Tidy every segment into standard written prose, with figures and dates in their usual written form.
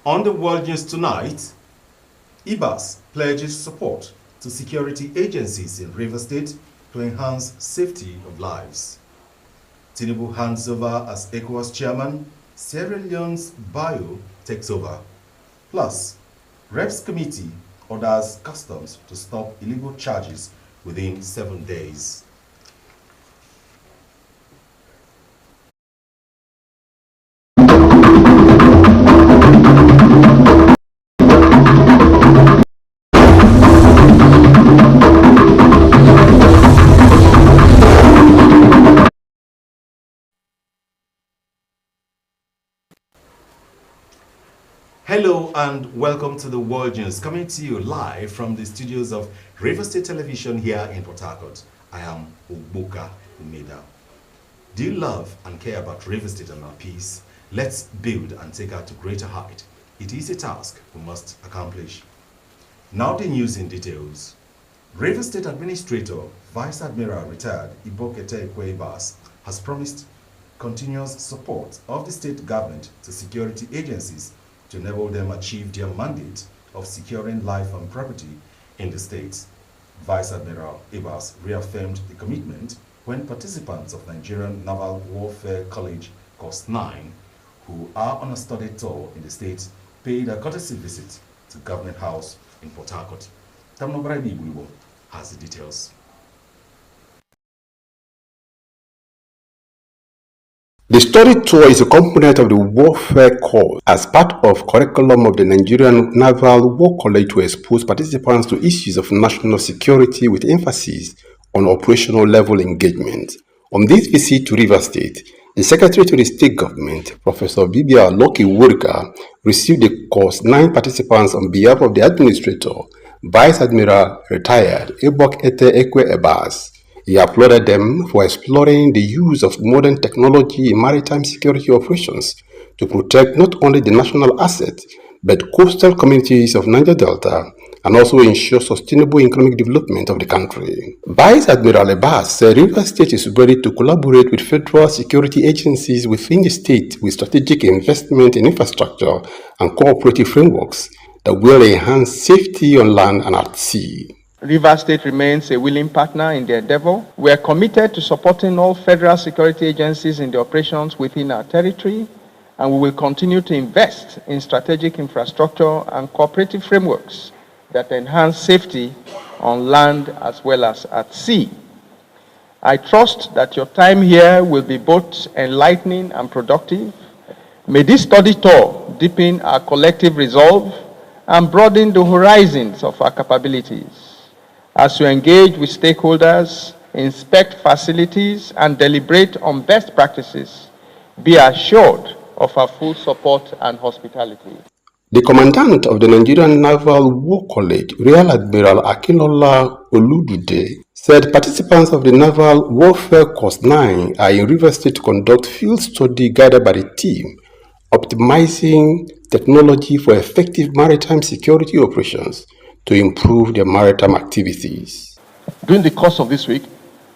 On the World News tonight, IBAS pledges support to security agencies in Rivers State to enhance safety of lives. Tinubu hands over as ECOWAS chairman, Sierra Leone's Bayo takes over. Plus, Reps Committee orders customs to stop illegal charges within 7 days. Hello and welcome to the World News, coming to you live from the studios of River State Television here in Port Harcourt. I am Ogbuka Umeda. Do you love and care about River State and our peace? Let's build and take her to greater height. It is a task we must accomplish. Now the news in details. River State Administrator, Vice Admiral retired Ibokete Ekwe-Ibas has promised continuous support of the state government to security agencies to enable them achieve their mandate of securing life and property in the state. Vice Admiral Ibas reaffirmed the commitment when participants of Nigerian Naval Warfare College Course 9, who are on a study tour in the state, paid a courtesy visit to Government House in Port Harcourt. Tamnobraibi Buibo has the details. The study tour is a component of the warfare course as part of curriculum of the Nigerian Naval War College to expose participants to issues of national security with emphasis on operational level engagement. On this visit to Rivers State, the Secretary to the State Government, Professor Bibia Loki Wurika, received the course 9 participants on behalf of the Administrator, Vice Admiral Retired Ebok Ete Ekwe Ebas. He applauded them for exploring the use of modern technology in maritime security operations to protect not only the national assets, but coastal communities of Niger Delta and also ensure sustainable economic development of the country. Vice Admiral Ebas said Rivers State is ready to collaborate with federal security agencies within the state with strategic investment in infrastructure and cooperative frameworks that will enhance safety on land and at sea. Rivers State remains a willing partner in the endeavor. We are committed to supporting all federal security agencies in the operations within our territory, and we will continue to invest in strategic infrastructure and cooperative frameworks that enhance safety on land as well as at sea. I trust that your time here will be both enlightening and productive. May this study tour deepen our collective resolve and broaden the horizons of our capabilities. As we engage with stakeholders, inspect facilities, and deliberate on best practices, be assured of our full support and hospitality. The Commandant of the Nigerian Naval War College, Rear Admiral Akinola Oludude, said participants of the Naval Warfare Course 9 are in Rivers State to conduct field study guided by the team, optimizing technology for effective maritime security operations to improve their maritime activities. During the course of this week,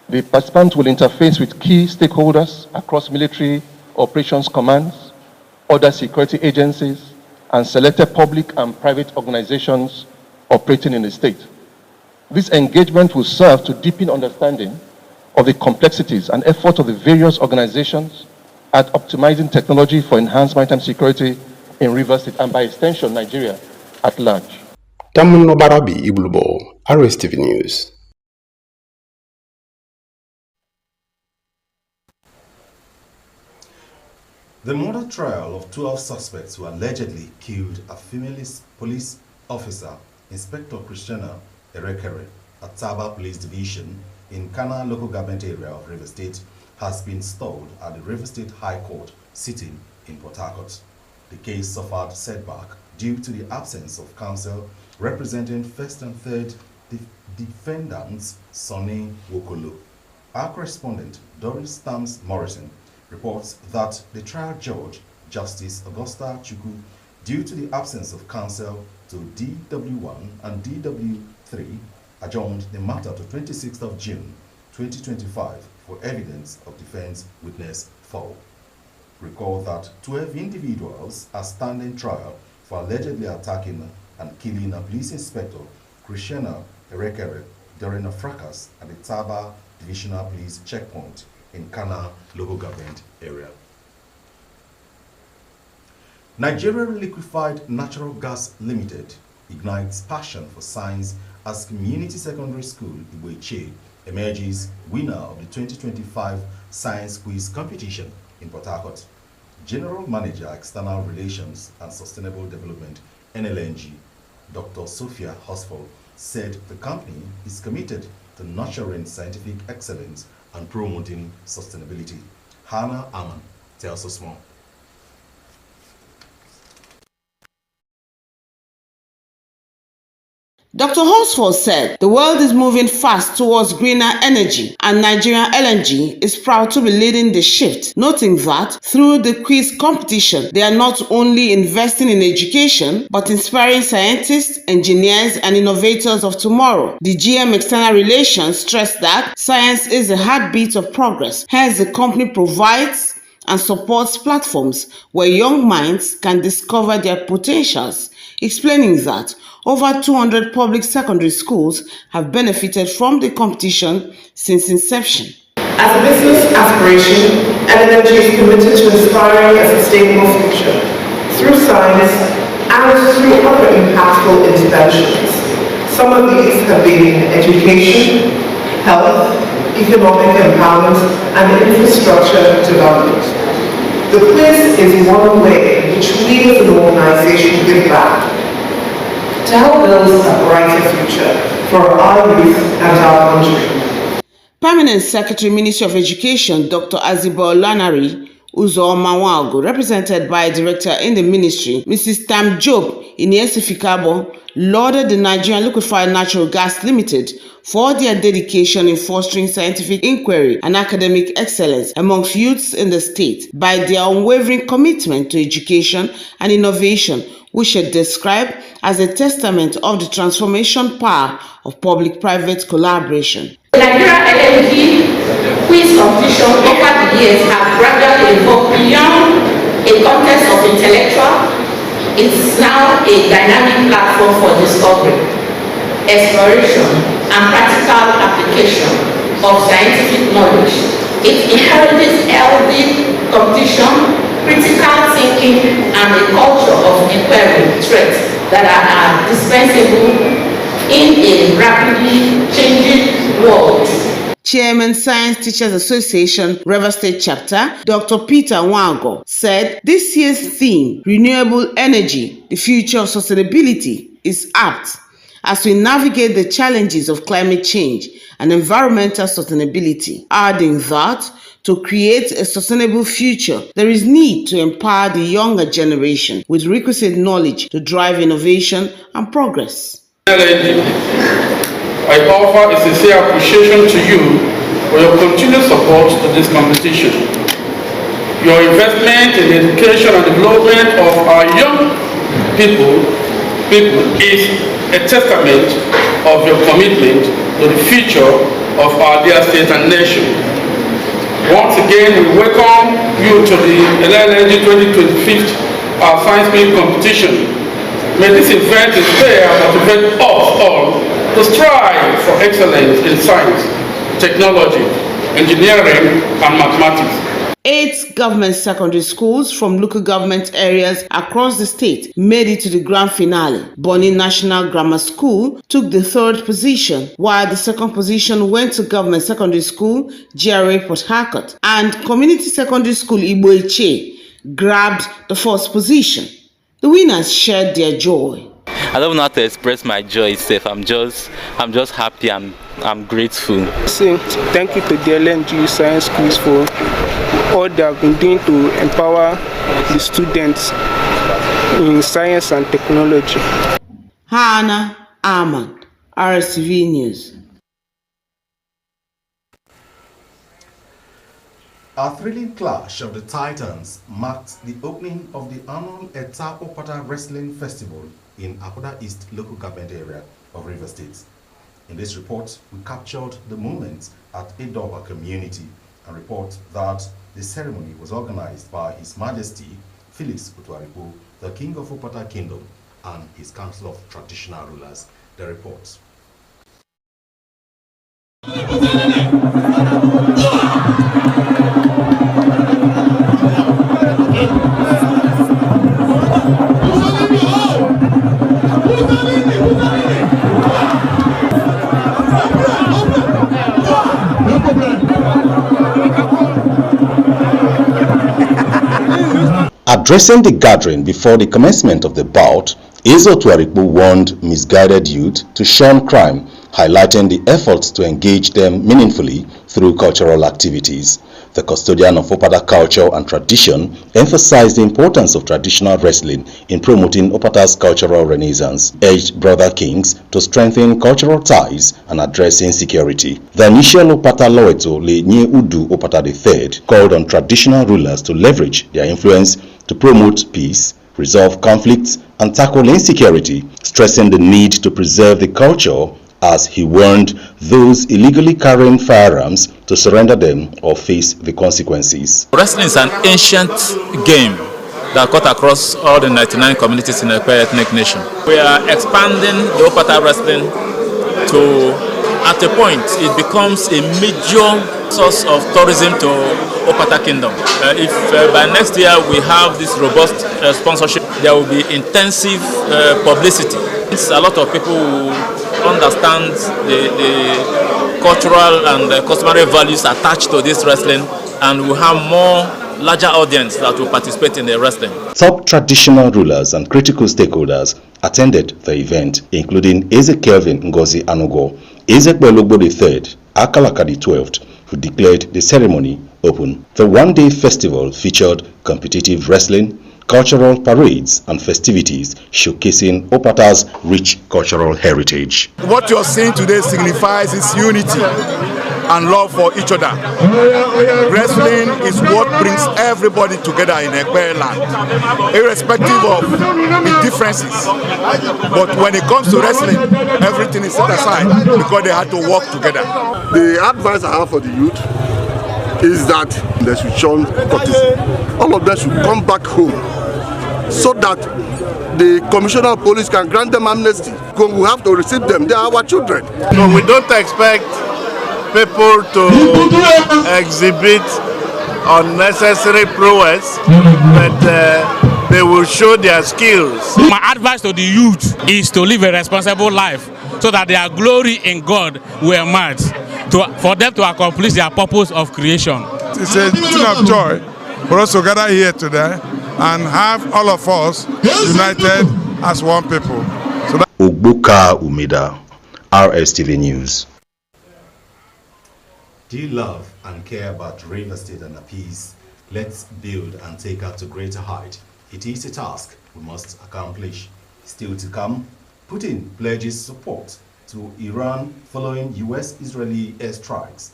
the participants will interface with key stakeholders across military operations commands, other security agencies, and selected public and private organizations operating in the state. This engagement will serve to deepen understanding of the complexities and efforts of the various organizations at optimizing technology for enhanced maritime security in Rivers State and by extension Nigeria at large. Tamuno Barabi Iblubo, Rstv News. The murder trial of 12 suspects who allegedly killed a female police officer, Inspector Christiana Erekere, at Taba Police Division in Kana local government area of River State, has been stalled at the River State High Court sitting in Port Harcourt. The case suffered setback due to the absence of counsel representing first and third defendants Sonny Wokolo. Our correspondent Doris Stams Morrison reports that the trial judge, Justice Augusta Chukwu, due to the absence of counsel to DW1 and DW3, adjourned the matter to 26th of June 2025 for evidence of defense witness 4. Recall that 12 individuals are standing trial for allegedly attacking and killing a police inspector, Christiana Erekere, during a fracas at the Taba Divisional Police Checkpoint in Kana local government area. Nigeria Liquefied Natural Gas Limited ignites passion for science as Community Secondary School Iboiche emerges winner of the 2025 Science Quiz Competition in Port Harcourt. General Manager, External Relations and Sustainable Development, NLNG, Dr. Sophia Hosford, said the company is committed to nurturing scientific excellence and promoting sustainability. Hannah Aman tells us more. Dr. Horsford said the world is moving fast towards greener energy and Nigerian LNG is proud to be leading the shift, noting that through the quiz competition, they are not only investing in education but inspiring scientists, engineers and innovators of tomorrow. The GM External Relations stressed that science is the heartbeat of progress, hence the company provides and supports platforms where young minds can discover their potentials, explaining that over 200 public secondary schools have benefited from the competition since inception. As a business aspiration, LNG is committed to inspiring a sustainable future through science and through other impactful interventions. Some of these have been in education, health, economic empowerment, and infrastructure development. The quiz is one way in which we as an organization give back to help build a brighter future for our youth and our country. Permanent Secretary, Ministry of Education, Dr. Azibo Lanari Uzoma Wago, represented by a director in the ministry, Mrs. Tam Job Iniesifikabo, lauded the Nigerian Liquefied Natural Gas Limited for their dedication in fostering scientific inquiry and academic excellence amongst youths in the state by their unwavering commitment to education and innovation, which she described as a testament of the transformation power of public-private collaboration. The Nigeria LNG quiz competition over the years have gradually evolved beyond a contest of intellectual. It's now a dynamic platform for discovery, exploration, and practical application of scientific knowledge. It encourages healthy competition, critical thinking, and a culture of inquiry threats that are dispensable in a rapidly changing world. Chairman Science Teachers Association, River State Chapter, Dr. Peter Wago, said this year's theme, Renewable Energy, the Future of Sustainability, is apt as we navigate the challenges of climate change and environmental sustainability, adding that to create a sustainable future, there is need to empower the younger generation with requisite knowledge to drive innovation and progress. I offer a sincere appreciation to you for your continued support to this competition. Your investment in the education and development of our young people is a testament of your commitment to the future of our dear state and nation. Once again, we welcome you to the LNG 2025 Science Quiz Competition. May this event inspire and motivate us all to strive for excellence in science, technology, engineering, and mathematics. 8 government secondary schools from local government areas across the state made it to the grand finale. Bonny National Grammar School took the 3rd position, while the 2nd position went to Government Secondary School, GRA Port Harcourt, and Community Secondary School Iboiche grabbed the 1st position. The winners shared their joy. I don't know how to express my joy itself. I'm just happy. I'm grateful. Thank you to the LNG Science Quiz for all they have been doing to empower the students in science and technology. Hannah Aman, Rstv News. A thrilling clash of the Titans marked the opening of the annual Eta Opata Wrestling Festival in Akoda East local government area of River State. In this report, we captured the moment at Edoba community and report that the ceremony was organized by His Majesty Felix Otuaripo, the king of Opata Kingdom, and his council of traditional rulers. The report. Addressing the gathering before the commencement of the bout, Eze Otuaripo warned misguided youth to shun crime, highlighting the efforts to engage them meaningfully through cultural activities. The custodian of Opata culture and tradition emphasized the importance of traditional wrestling in promoting Opata's cultural renaissance, urged brother kings to strengthen cultural ties and address insecurity. The initial Opata Loeto Le Nye Udu Opata III called on traditional rulers to leverage their influence to promote peace, resolve conflicts, and tackle insecurity, stressing the need to preserve the culture as he warned those illegally carrying firearms to surrender them or face the consequences. Wrestling is an ancient game that cut across all the 99 communities in the Ekwe ethnic nation. We are expanding the Opata wrestling to, at a point, it becomes a major source of tourism to Opata Kingdom. If by next year we have this robust sponsorship, there will be intensive publicity. A lot of people will understand the cultural and the customary values attached to this wrestling, and we have more larger audience that will participate in the wrestling. Top traditional rulers and critical stakeholders attended the event, including Eze Kelvin Ngozi Anugo, Eze Belogbo III, Akalaka the 12th, who declared the ceremony open. The one-day festival featured competitive wrestling, cultural parades and festivities showcasing Opata's rich cultural heritage. What you're seeing today signifies its unity and love for each other. Wrestling is what brings everybody together in Ekwe land, irrespective of the differences. But when it comes to wrestling, everything is set aside because they had to work together. The advice I have for the youth is that they should shun courtesy. All of them should come back home so that the commissioner of police can grant them amnesty. Because we have to receive them. They are our children. So we don't expect people to exhibit unnecessary prowess, but they will show their skills. My advice to the youth is to live a responsible life so that their glory in God will emerge, for them to accomplish their purpose of creation. It's a thing of joy for us to gather here today and have all of us united as one people. So Ogbuka Umeda, Rstv News. Do you love and care about real estate and peace? Let's build and take her to greater height. It is a task we must accomplish. Still to come, Putin pledges support to Iran following US-Israeli airstrikes.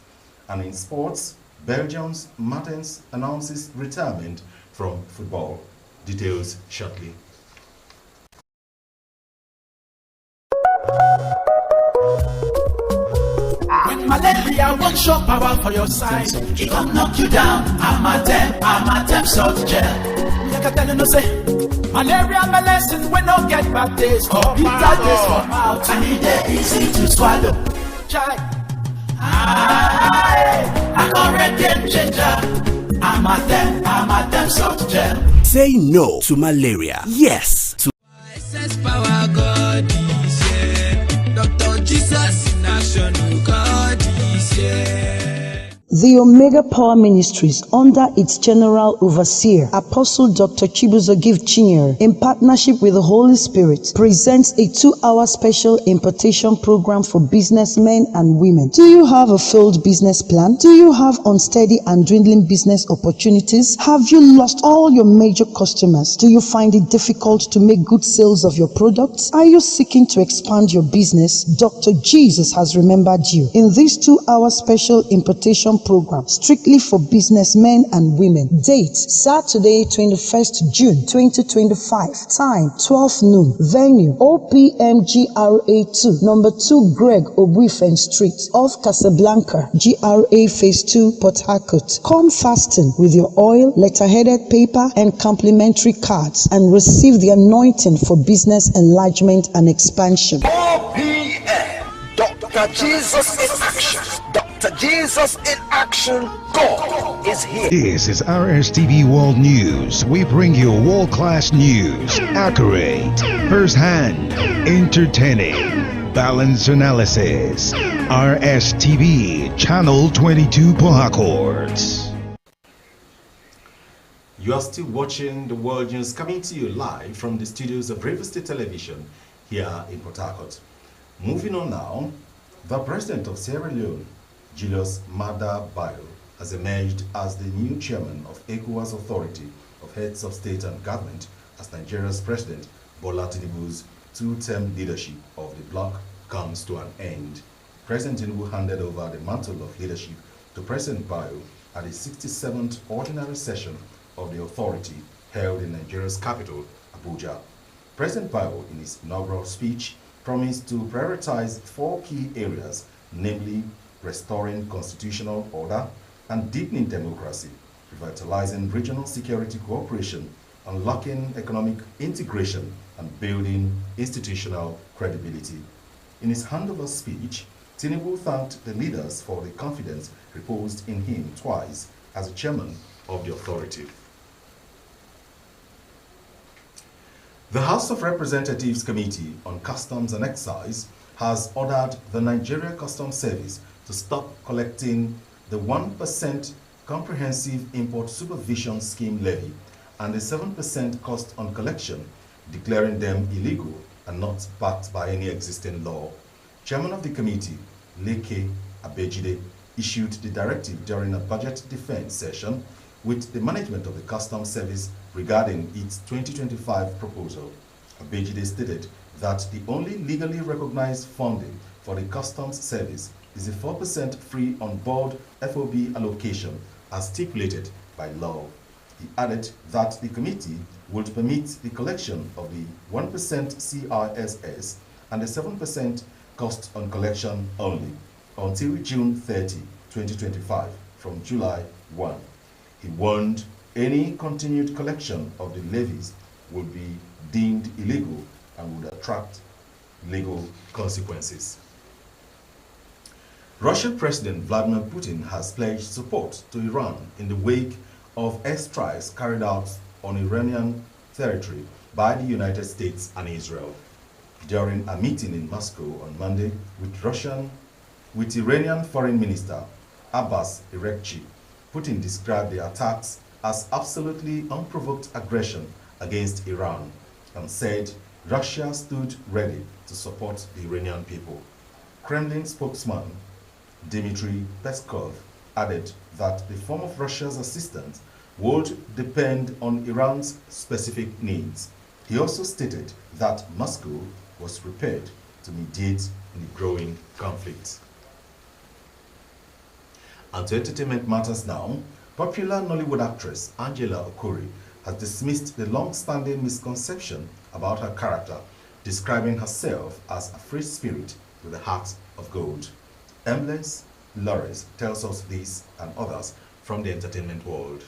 And in sports, Belgium's Martens announces retirement from football. Details shortly. When malaria won't show power for your side, it can knock you down. I'm a temp salt gel. Like I tell you no say, malaria medicine we no get bad days for bitter days for mouth. And it easy to swallow. Try. I got red game changer. I'm a temp salt gel. Say no to malaria. Yes to power God is here. Dr. Jesus in action, God is here. The Omega Power Ministries, under its general overseer, Apostle Dr. Chibuzo Give Chinyere, in partnership with the Holy Spirit, presents a 2-hour special importation program for businessmen and women. Do you have a failed business plan? Do you have unsteady and dwindling business opportunities? Have you lost all your major customers? Do you find it difficult to make good sales of your products? Are you seeking to expand your business? Dr. Jesus has remembered you. In this 2-hour special importation program strictly for businessmen and women. Date Saturday 21st June 2025. Time 12 noon. Venue OPM GRA 2 number 2 Greg Obuifen Street off Casablanca GRA Phase 2 Port Harcourt. Come fasting with your oil, letterheaded paper and complimentary cards and receive the anointing for business enlargement and expansion. OPM, Dr. Jesus in action. Dr. Jesus in action. God is here. This is Rstv World News. We bring you world-class news, accurate, first-hand, entertaining, balanced analysis. Rstv, Channel 22 Port Harcourt. You are still watching the World News coming to you live from the studios of Rstv Television here in Port Harcourt. Moving on now, the president of Sierra Leone, Julius Maada Bio, has emerged as the new chairman of ECOWAS Authority of Heads of State and Government as Nigeria's President Bola Tinubu's two-term leadership of the bloc comes to an end. President Tinubu handed over the mantle of leadership to President Bio at the 67th ordinary session of the authority held in Nigeria's capital, Abuja. President Bio, in his inaugural speech, promised to prioritize 4 key areas, namely restoring constitutional order and deepening democracy, revitalizing regional security cooperation, unlocking economic integration, and building institutional credibility. In his handover speech, Tinubu thanked the leaders for the confidence reposed in him twice as the chairman of the authority. The House of Representatives Committee on Customs and Excise has ordered the Nigeria Customs Service to stop collecting the 1% Comprehensive Import Supervision Scheme levy and the 7% cost on collection, declaring them illegal and not backed by any existing law. Chairman of the committee, Leke Abejide, issued the directive during a budget defense session with the management of the Customs Service regarding its 2025 proposal. Abejide stated that the only legally recognized funding for the Customs Service is a 4% free on-board FOB allocation as stipulated by law. He added that the committee would permit the collection of the 1% CRSS and the 7% cost on collection only until June 30, 2025 from July 1. He warned any continued collection of the levies would be deemed illegal and would attract legal consequences. Russian President Vladimir Putin has pledged support to Iran in the wake of airstrikes carried out on Iranian territory by the United States and Israel. During a meeting in Moscow on Monday with Iranian Foreign Minister Abbas Araghchi, Putin described the attacks as absolutely unprovoked aggression against Iran and said Russia stood ready to support the Iranian people. Kremlin spokesman Dmitry Peskov added that the form of Russia's assistance would depend on Iran's specific needs. He also stated that Moscow was prepared to mediate in the growing conflict. And to entertainment matters now, popular Nollywood actress Angela Okori has dismissed the long-standing misconception about her character, describing herself as a free spirit with a heart of gold. Emless Lawrence tells us this and others from the entertainment world.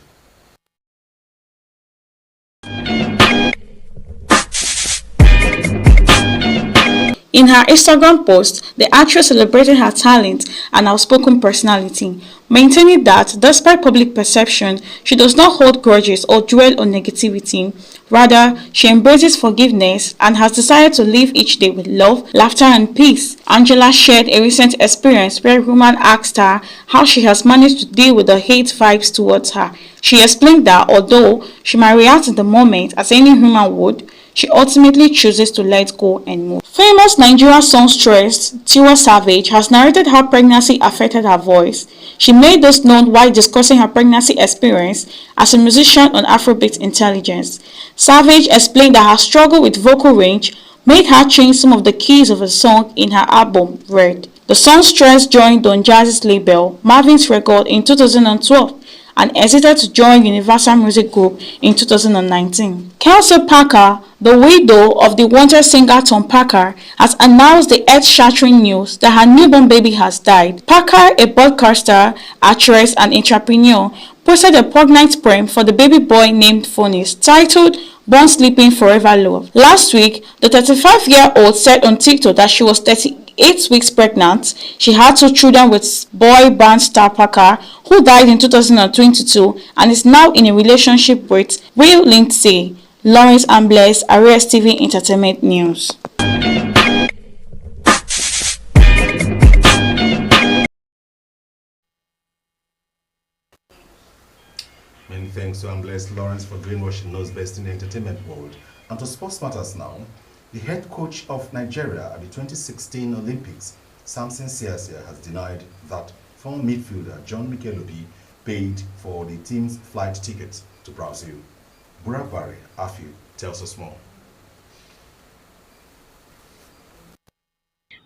In her Instagram post, the actress celebrated her talent and outspoken personality, maintaining that, despite public perception, she does not hold grudges or dwell on negativity. Rather, she embraces forgiveness and has decided to live each day with love, laughter, and peace. Angela shared a recent experience where a woman asked her how she has managed to deal with the hate vibes towards her. She explained that although she might react in the moment as any human would, she ultimately chooses to let go and move. Famous Nigerian songstress Tiwa Savage has narrated how pregnancy affected her voice. She made this known while discussing her pregnancy experience as a musician on Afrobeat Intelligence. Savage explained that her struggle with vocal range made her change some of the keys of a song in her album, Red. The songstress joined Don Jazzy's label, Marvin's Record, in 2012 and exited to join Universal Music Group in 2019. Kelsey Parker, the widow of the wanted singer Tom Parker, has announced the earth-shattering news that her newborn baby has died. Parker, a broadcaster, actress, and entrepreneur, posted a poignant poem for the baby boy named Phoenix, titled Born Sleeping Forever Love. Last week, the 35-year-old said on TikTok that she was 38 weeks pregnant. She had 2 children with boy band star Parker, who died in 2022 and is now in a relationship with Will Lindsay. Lawrence Ambles, Rstv Entertainment News. Many thanks to Ambles Lawrence for doing what she knows best in the entertainment world. And to sports matters now, the head coach of Nigeria at the 2016 Olympics, Samson Siasia, has denied that former midfielder John Mikelobi paid for the team's flight tickets to Brazil. Burabari Afiu tells us more.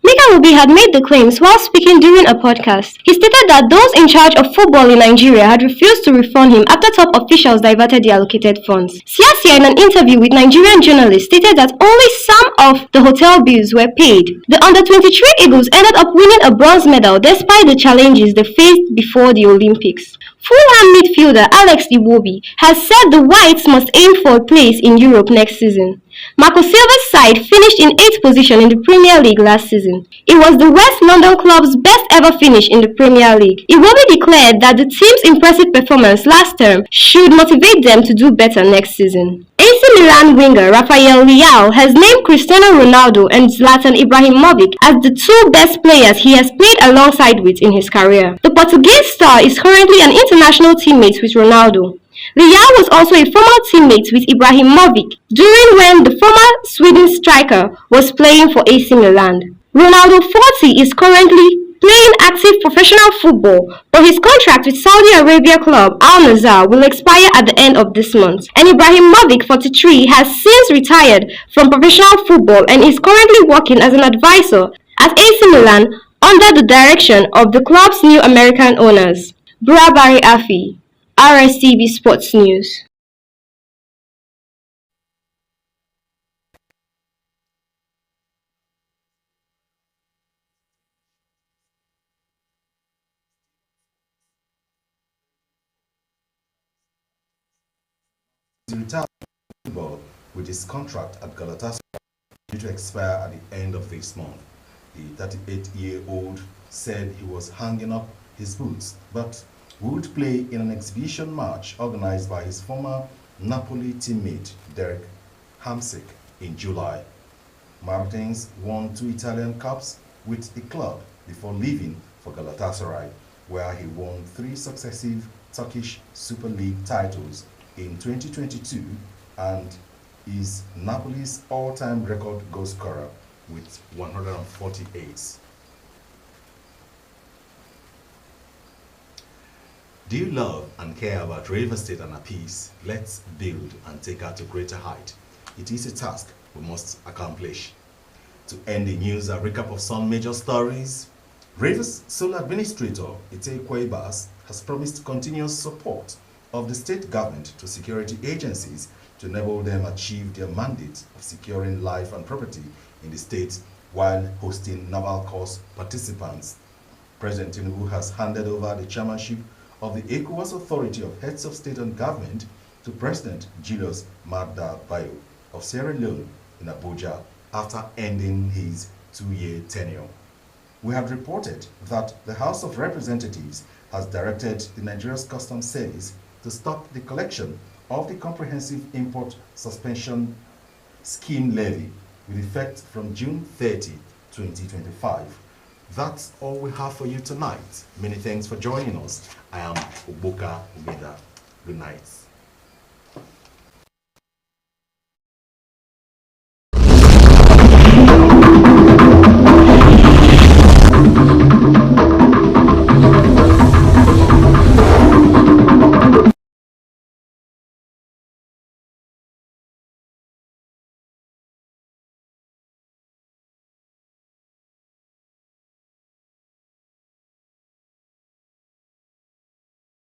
Mikelobi had made the claims while speaking during a podcast. He stated that those in charge of football in Nigeria had refused to refund him after top officials diverted the allocated funds. Siasia, in an interview with Nigerian journalists, stated that only some of the hotel bills were paid. The under-23 Eagles ended up winning a bronze medal despite the challenges they faced before the Olympics. Fulham midfielder Alex Iwobi has said the Whites must aim for a place in Europe next season. Marco Silva's side finished in 8th position in the Premier League last season. It was the West London club's best ever finish in the Premier League. Iwobi declared that the team's impressive performance last term should motivate them to do better next season. AC Milan winger Rafael Leao has named Cristiano Ronaldo and Zlatan Ibrahimovic as the 2 best players he has played alongside with in his career. The Portuguese star is currently an international teammate with Ronaldo. Leao was also a former teammate with Ibrahimovic during when the former Sweden striker was playing for AC Milan. Ronaldo, 40, is currently playing active professional football, but his contract with Saudi Arabia club Al Nassr will expire at the end of this month. And Ibrahimovic, 43, has since retired from professional football and is currently working as an advisor at AC Milan under the direction of the club's new American owners. Burabari Afi, Rstv Sports News. He retired with his contract at Galatasaray due to expire at the end of this month. The 38-year-old said he was hanging up his boots, but would play in an exhibition match organized by his former Napoli teammate Derek Hamsik in July. Martins won 2 Italian Cups with the club before leaving for Galatasaray, where he won 3 successive Turkish Super League titles in 2022 and is Napoli's all-time record goal scorer with 148. Do you love and care about Rivers State and her peace? Let's build and take her to greater height. It is a task we must accomplish. To end the news, a recap of some major stories. Rivers Sole Administrator Ite Kwaibas has promised continuous support of the state government to security agencies to enable them achieve their mandate of securing life and property in the state while hosting naval course participants. President Tinubu has handed over the chairmanship of the ECOWAS Authority of Heads of State and Government to President Julius Maada Bio of Sierra Leone in Abuja after ending his 2-year tenure. We have reported that the House of Representatives has directed the Nigeria's Customs Service to stop the collection of the Comprehensive Import Suspension Scheme levy with effect from June 30, 2025. That's all we have for you tonight. Many thanks for joining us. I am Ogboka Umeda. Good night.